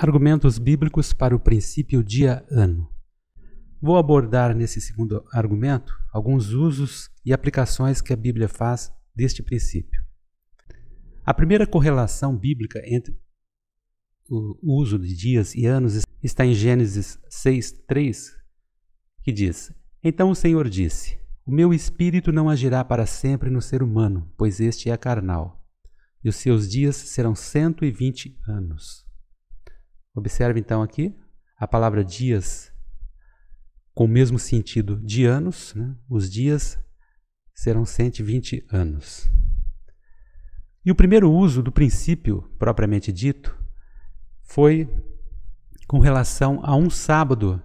Argumentos bíblicos para o princípio dia-ano. Vou abordar nesse segundo argumento alguns usos e aplicações que a Bíblia faz deste princípio. A primeira correlação bíblica entre o uso de dias e anos está em Gênesis 6:3, que diz: Então o Senhor disse: O meu espírito não agirá para sempre no ser humano, pois este é carnal, e os seus dias serão 120 anos. Observe então aqui a palavra dias com o mesmo sentido de anos, né? Os dias serão 120 anos. E o primeiro uso do princípio propriamente dito foi com relação a um sábado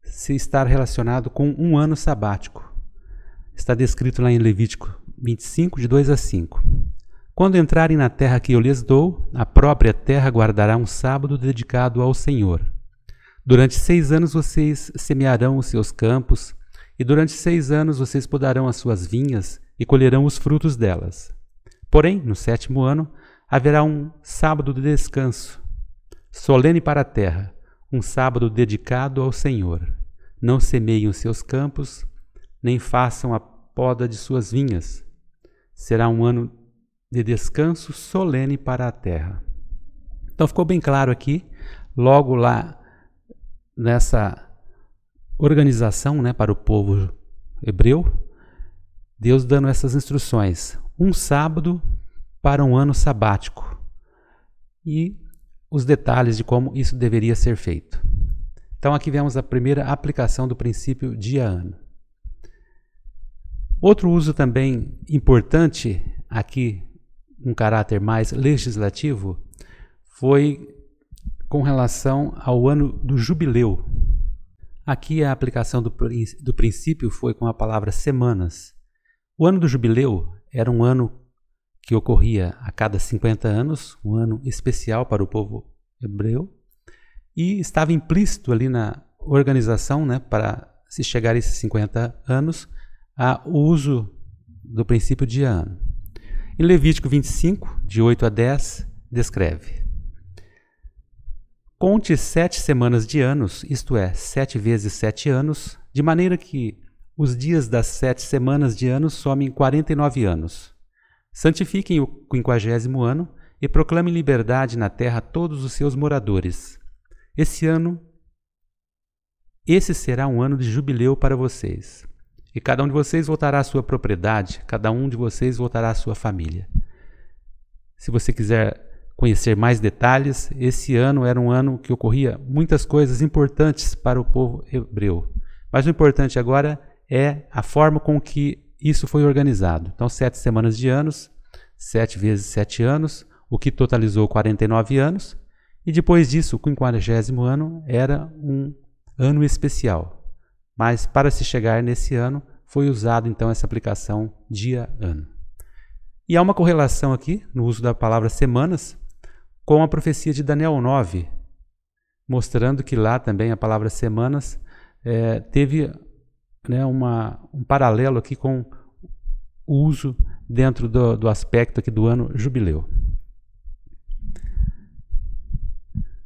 se estar relacionado com um ano sabático. Está descrito lá em Levítico 25, de 2 a 5. Quando entrarem na terra que eu lhes dou, a própria terra guardará um sábado dedicado ao Senhor. Durante 6 anos vocês semearão os seus campos, e durante 6 anos vocês podarão as suas vinhas e colherão os frutos delas. Porém, no 7º ano, haverá um sábado de descanso, solene para a terra, um sábado dedicado ao Senhor. Não semeiem os seus campos, nem façam a poda de suas vinhas. Será um ano de descanso solene para a terra. Então ficou bem claro aqui, logo lá nessa organização, né, para o povo hebreu, Deus dando essas instruções: um sábado para um ano sabático, e os detalhes de como isso deveria ser feito. Então aqui vemos a primeira aplicação do princípio dia-ano. Outro uso também importante aqui, um caráter mais legislativo, foi com relação ao ano do jubileu. Aqui a aplicação do princípio foi com a palavra semanas. O ano do jubileu era um ano que ocorria a cada 50 anos, um ano especial para o povo hebreu, e estava implícito ali na organização, né, para se chegar a esses 50 anos, o uso do princípio dia-ano. Em Levítico 25, de 8 a 10, descreve: Conte 7 semanas de anos, isto é, 7 vezes 7 anos, de maneira que os dias das 7 semanas de anos somem 49 anos. Santifiquem o 50º ano e proclamem liberdade na terra a todos os seus moradores. Esse será um ano de jubileu para vocês. E cada um de vocês voltará à sua propriedade, cada um de vocês voltará à sua família. Se você quiser conhecer mais detalhes, esse ano era um ano que ocorria muitas coisas importantes para o povo hebreu. Mas o importante agora é a forma com que isso foi organizado. Então, 7 semanas de anos, 7 vezes 7 anos, o que totalizou 49 anos. E depois disso, o 50º ano era um ano especial. Mas para se chegar nesse ano, foi usado então essa aplicação dia-ano. E há uma correlação aqui, no uso da palavra semanas, com a profecia de Daniel 9, mostrando que lá também a palavra semanas teve, né, um paralelo aqui com o uso dentro do aspecto aqui do ano jubileu.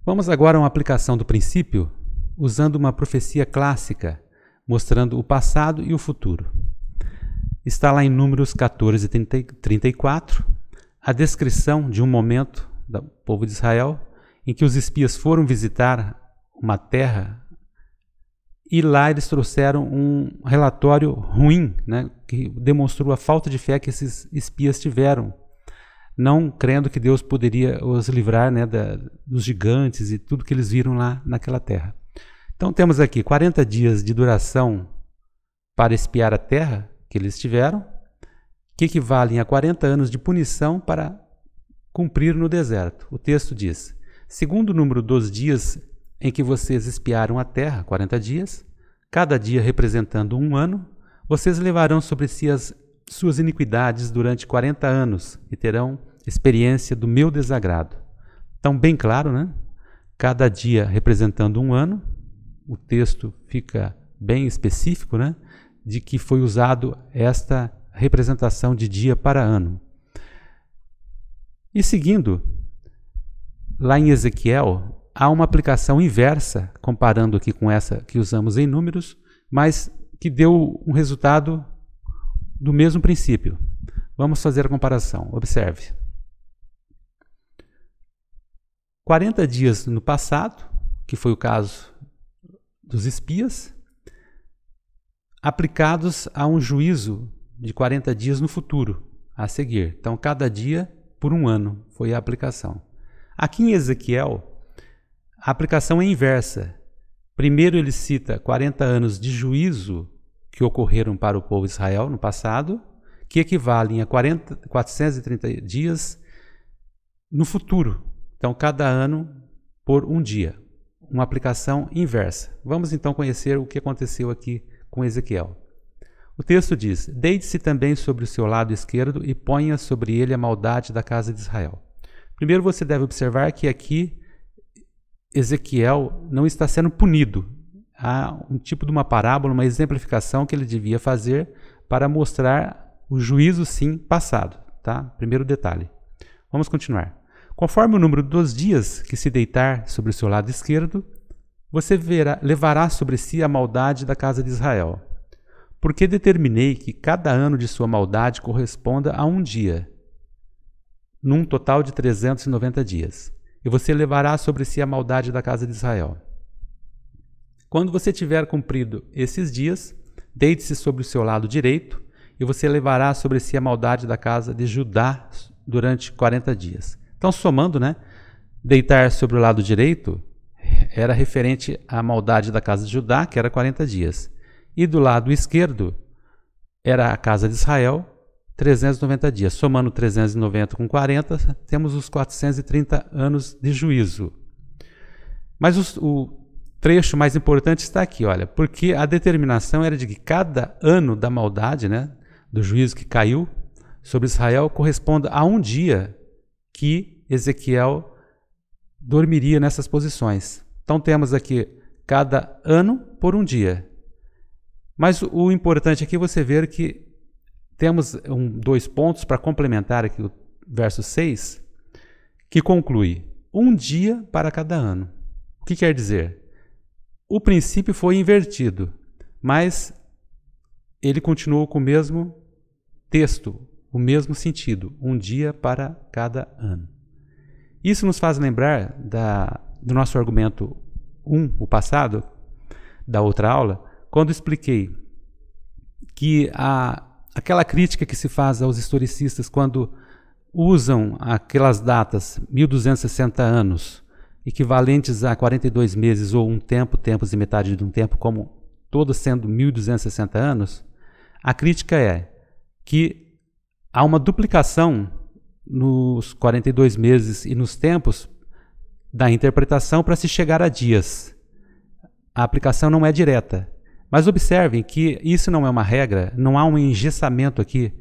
Vamos agora a uma aplicação do princípio usando uma profecia clássica, mostrando o passado e o futuro. Está lá em Números 14:34, a descrição de um momento do povo de Israel em que os espias foram visitar uma terra e lá eles trouxeram um relatório ruim, né, que demonstrou a falta de fé que esses espias tiveram, não crendo que Deus poderia os livrar, né, dos gigantes e tudo que eles viram lá naquela terra. Então temos aqui 40 dias de duração para espiar a terra que eles tiveram, que equivalem a 40 anos de punição para cumprir no deserto. O texto diz: segundo o número dos dias em que vocês espiaram a terra, 40 dias, cada dia representando um ano, vocês levarão sobre si as suas iniquidades durante 40 anos e terão experiência do meu desagrado. Então, bem claro, né? Cada dia representando um ano. O texto fica bem específico, né, de que foi usado esta representação de dia para ano. E seguindo, lá em Ezequiel, há uma aplicação inversa, comparando aqui com essa que usamos em números, mas que deu um resultado do mesmo princípio. Vamos fazer a comparação. Observe. 40 dias no passado, que foi o caso dos espias, aplicados a um juízo de 40 dias no futuro, a seguir. Então, cada dia por um ano foi a aplicação. Aqui em Ezequiel, a aplicação é inversa. Primeiro ele cita 40 anos de juízo que ocorreram para o povo de Israel no passado, que equivalem a 430 dias no futuro. Então, cada ano por um dia. Uma aplicação inversa. Vamos então conhecer o que aconteceu aqui com Ezequiel. O texto diz: deite-se também sobre o seu lado esquerdo e ponha sobre ele a maldade da casa de Israel. Primeiro você deve observar que aqui Ezequiel não está sendo punido. Há um tipo de uma parábola, uma exemplificação que ele devia fazer para mostrar o juízo, sim, passado. Tá? Primeiro detalhe. Vamos continuar. Conforme o número dos dias que se deitar sobre o seu lado esquerdo, você levará sobre si a maldade da casa de Israel. Porque determinei que cada ano de sua maldade corresponda a um dia, num total de 390 dias. E você levará sobre si a maldade da casa de Israel. Quando você tiver cumprido esses dias, deite-se sobre o seu lado direito, e você levará sobre si a maldade da casa de Judá durante 40 dias. Então, somando, deitar sobre o lado direito era referente à maldade da casa de Judá, que era 40 dias. E do lado esquerdo era a casa de Israel, 390 dias. Somando 390 com 40, temos os 430 anos de juízo. Mas o trecho mais importante está aqui, olha, porque a determinação era de que cada ano da maldade, do juízo que caiu sobre Israel, corresponda a um dia que Ezequiel dormiria nessas posições. Então temos aqui cada ano por um dia. Mas o importante aqui é você ver que temos dois pontos para complementar aqui o verso 6, que conclui: um dia para cada ano. O que quer dizer? O princípio foi invertido, mas ele continuou com o mesmo texto, o mesmo sentido, um dia para cada ano. Isso nos faz lembrar do nosso argumento 1, o passado, da outra aula, quando expliquei que aquela crítica que se faz aos historicistas quando usam aquelas datas, 1260 anos, equivalentes a 42 meses ou um tempo, tempos e metade de um tempo, como todos sendo 1260 anos, a crítica é que há uma duplicação nos 42 meses e nos tempos da interpretação para se chegar a dias. A aplicação não é direta. Mas observem que isso não é uma regra, não há um engessamento aqui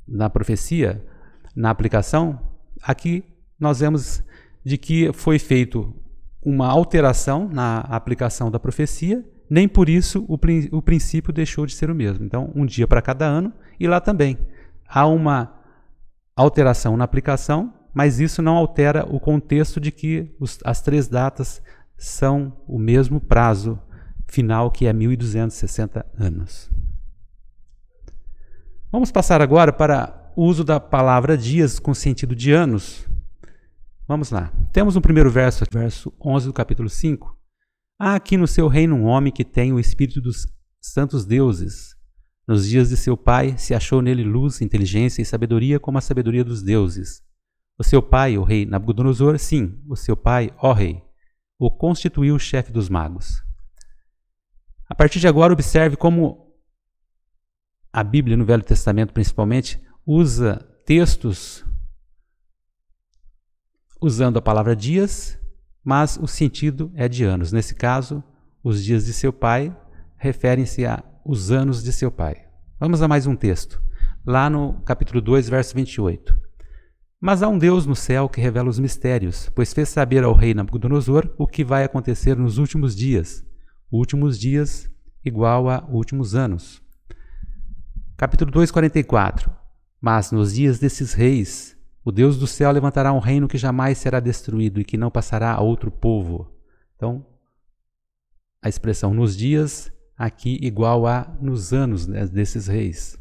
na profecia, na aplicação. Aqui nós vemos de que foi feito uma alteração na aplicação da profecia, nem por isso o princípio deixou de ser o mesmo. Então, um dia para cada ano, e lá também há uma alteração na aplicação, mas isso não altera o contexto de que as três datas são o mesmo prazo final, que é 1260 anos. Vamos passar agora para o uso da palavra dias com sentido de anos. Vamos lá. Temos no primeiro verso 11 do capítulo 5. Há aqui no seu reino um homem que tem o espírito dos santos deuses. Nos dias de seu pai se achou nele luz, inteligência e sabedoria como a sabedoria dos deuses. O seu pai, o rei Nabucodonosor, sim, o seu pai, ó rei, o constituiu chefe dos magos. A partir de agora, observe como a Bíblia, no Velho Testamento principalmente, usa textos usando a palavra dias, mas o sentido é de anos. Nesse caso, os dias de seu pai referem-se aos anos de seu pai. Vamos a mais um texto, lá no capítulo 2, verso 28. Mas há um Deus no céu que revela os mistérios, pois fez saber ao rei Nabucodonosor o que vai acontecer nos últimos dias. Últimos dias igual a últimos anos. Capítulo 2, 44. Mas nos dias desses reis O Deus do céu levantará um reino que jamais será destruído e que não passará a outro povo. Então, a expressão nos dias, aqui igual a nos anos, né, desses reis.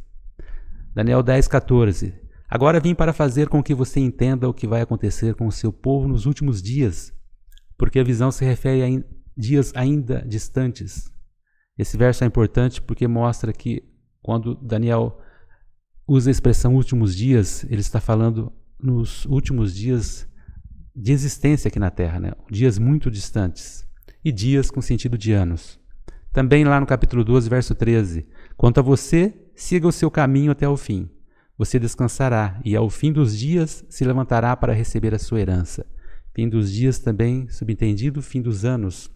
Daniel 10:14. Agora vim para fazer com que você entenda o que vai acontecer com o seu povo nos últimos dias, porque a visão se refere a dias ainda distantes. Esse verso é importante porque mostra que quando Daniel usa a expressão últimos dias, ele está falando nos últimos dias de existência aqui na Terra, né? Dias muito distantes, e dias com sentido de anos. Também lá no capítulo 12, verso 13, quanto a você, siga o seu caminho até o fim. Você descansará, e ao fim dos dias se levantará para receber a sua herança. Fim dos dias também, subentendido, fim dos anos.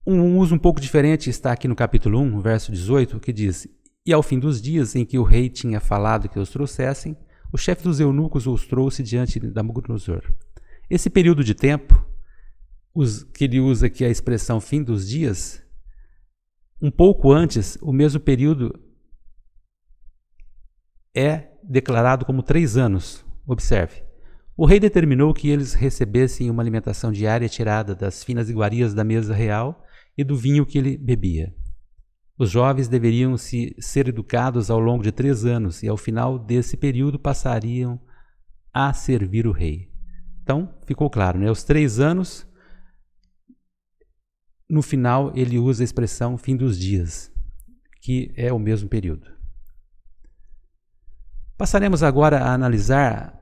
Um uso um pouco diferente está aqui no capítulo 1, verso 18, que diz: E ao fim dos dias em que o rei tinha falado que os trouxessem, o chefe dos eunucos os trouxe diante de Nabucodonosor. Esse período de tempo, que ele usa aqui a expressão fim dos dias, um pouco antes, o mesmo período é declarado como 3 anos. Observe. O rei determinou que eles recebessem uma alimentação diária tirada das finas iguarias da mesa real e do vinho que ele bebia. Os jovens deveriam ser educados ao longo de 3 anos e ao final desse período passariam a servir o rei. Então, ficou claro, né? Os 3 anos, no final ele usa a expressão fim dos dias, que é o mesmo período. Passaremos agora a analisar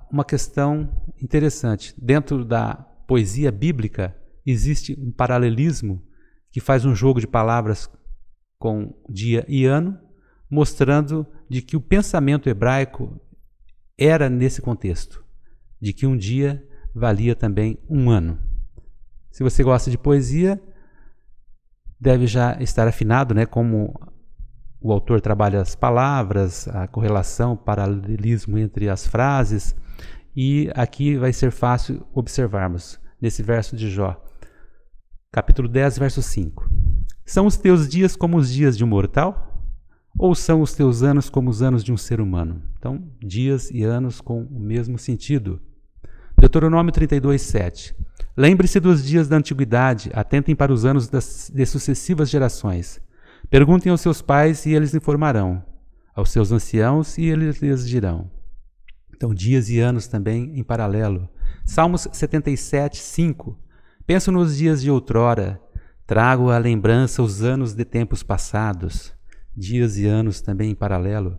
uma questão interessante. Dentro da poesia bíblica existe um paralelismo que faz um jogo de palavras com dia e ano, mostrando de que o pensamento hebraico era nesse contexto, de que um dia valia também um ano. Se você gosta de poesia, deve já estar afinado, né, como o autor trabalha as palavras, a correlação, o paralelismo entre as frases, e aqui vai ser fácil observarmos nesse verso de Jó. Capítulo 10, verso 5. São os teus dias como os dias de um mortal? Ou são os teus anos como os anos de um ser humano? Então, dias e anos com o mesmo sentido. Deuteronômio 32, 7. Lembre-se dos dias da antiguidade, atentem para os anos de sucessivas gerações. Perguntem aos seus pais e eles informarão, aos seus anciãos e eles lhes dirão. Então, dias e anos também em paralelo. Salmos 77, 5. Penso nos dias de outrora, trago à lembrança os anos de tempos passados. Dias e anos também em paralelo.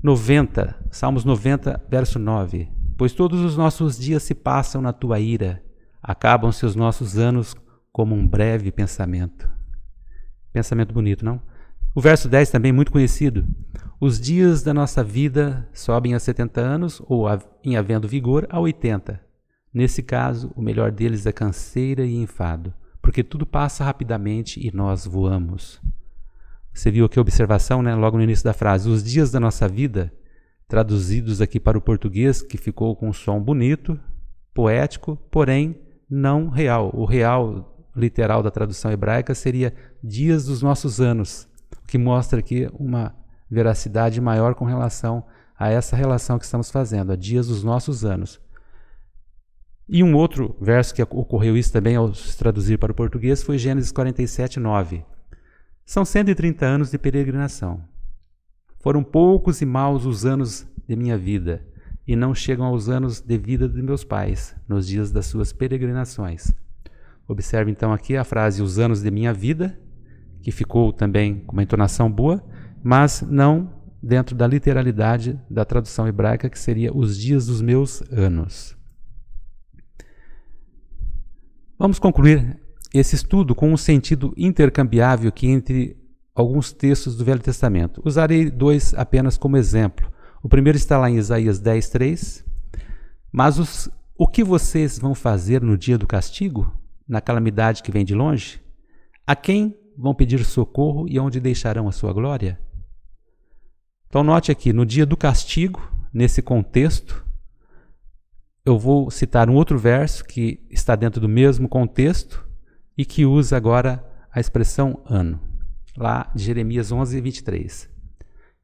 90, Salmos 90, verso 9. Pois todos os nossos dias se passam na tua ira, acabam-se os nossos anos como um breve pensamento. Pensamento bonito, não? O verso 10 também muito conhecido. Os dias da nossa vida sobem a 70 anos ou, em havendo vigor, a 80. Nesse caso, o melhor deles é canseira e enfado, porque tudo passa rapidamente e nós voamos. Você viu aqui a observação, né? Logo no início da frase. Os dias da nossa vida, traduzidos aqui para o português, que ficou com um som bonito, poético, porém não real. O real literal da tradução hebraica seria dias dos nossos anos, o que mostra aqui uma veracidade maior com relação a essa relação que estamos fazendo, a dias dos nossos anos. E um outro verso que ocorreu isso também ao se traduzir para o português foi Gênesis 47, 9. São 130 anos de peregrinação. Foram poucos e maus os anos de minha vida, e não chegam aos anos de vida de meus pais, nos dias das suas peregrinações. Observe então aqui a frase os anos de minha vida, que ficou também com uma entonação boa, mas não dentro da literalidade da tradução hebraica, que seria os dias dos meus anos. Vamos concluir esse estudo com um sentido intercambiável que entre alguns textos do Velho Testamento. Usarei 2 apenas como exemplo. O primeiro está lá em Isaías 10, 3. Mas o que vocês vão fazer no dia do castigo? Na calamidade que vem de longe? A quem vão pedir socorro e onde deixarão a sua glória? Então note aqui, no dia do castigo, nesse contexto, eu vou citar um outro verso que está dentro do mesmo contexto e que usa agora a expressão ano, lá de Jeremias 11, 23.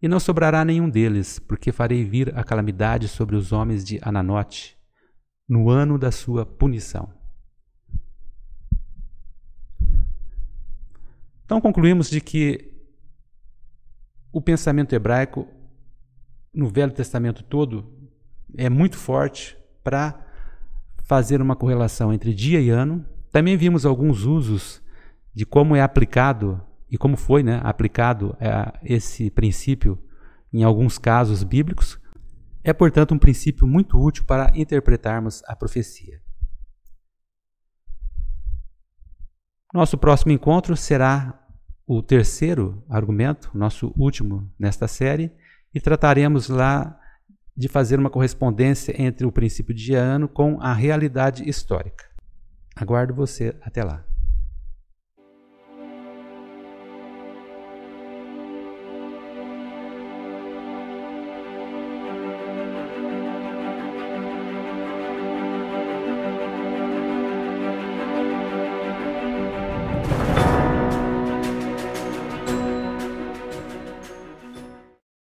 E não sobrará nenhum deles, porque farei vir a calamidade sobre os homens de Ananote, no ano da sua punição. Então concluímos de que o pensamento hebraico no Velho Testamento todo é muito forte para fazer uma correlação entre dia e ano. Também vimos alguns usos de como é aplicado e como foi, aplicado esse princípio em alguns casos bíblicos. É, portanto, um princípio muito útil para interpretarmos a profecia. Nosso próximo encontro será o terceiro argumento, nosso último nesta série, e trataremos lá de fazer uma correspondência entre o princípio de ano com a realidade histórica. Aguardo você até lá.